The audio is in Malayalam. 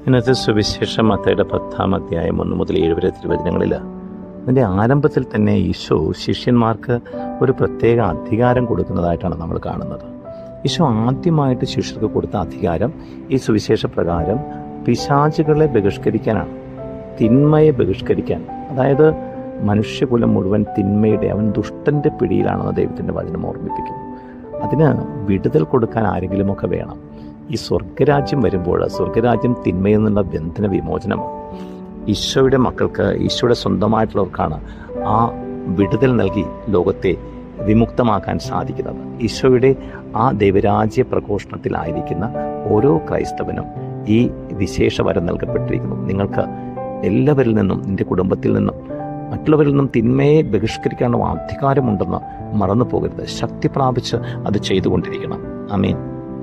ഇന്നത്തെ സുവിശേഷം മത്തായിയുടെ 10-ാം അധ്യായം 1 മുതൽ 7 വരെ തിരുവചനങ്ങളിൽ അതിൻ്റെ ആരംഭത്തിൽ തന്നെ ഈശോ ശിഷ്യന്മാർക്ക് ഒരു പ്രത്യേക അധികാരം കൊടുക്കുന്നതായിട്ടാണ് നമ്മൾ കാണുന്നത്. ഈശോ ആദ്യമായിട്ട് ശിഷ്യർക്ക് കൊടുത്ത അധികാരം ഈ സുവിശേഷ പ്രകാരം പിശാചുകളെ ബഹിഷ്കരിക്കാനാണ്, തിന്മയെ ബഹിഷ്കരിക്കാൻ. അതായത് മനുഷ്യകുലം മുഴുവൻ തിന്മയുടെ, അവൻ ദുഷ്ടൻ്റെ പിടിയിലാണെന്ന് ദൈവത്തിൻ്റെ വചനം ഓർമ്മിപ്പിക്കുന്നു. അതിന് വിടുതൽ കൊടുക്കാൻ ആരെങ്കിലുമൊക്കെ വേണം. ഈ സ്വർഗരാജ്യം വരുമ്പോൾ സ്വർഗരാജ്യം തിന്മയിൽ നിന്നുള്ള ബന്ധന വിമോചനമാണ്. ഈശോയുടെ മക്കൾക്ക്, ഈശോയുടെ സ്വന്തമായിട്ടുള്ളവർക്കാണ് ആ വിടുതൽ നൽകി ലോകത്തെ വിമുക്തമാക്കാൻ സാധിക്കുന്നത്. ഈശോയുടെ ആ ദൈവരാജ്യ പ്രഘോഷണത്തിലായിരിക്കുന്ന ഓരോ ക്രൈസ്തവനും ഈ വിശേഷ വരം നൽകപ്പെട്ടിരിക്കുന്നു. നിങ്ങൾക്ക് എല്ലാവരിൽ നിന്നും, നിൻ്റെ കുടുംബത്തിൽ നിന്നും, മറ്റുള്ളവരിൽ നിന്നും തിന്മയെ ബഹിഷ്കരിക്കാനുള്ള അധികാരമുണ്ടെന്ന് മറന്നു പോകരുത്. ശക്തി പ്രാപിച്ച് അത് ചെയ്തുകൊണ്ടിരിക്കണം. ആമേൻ.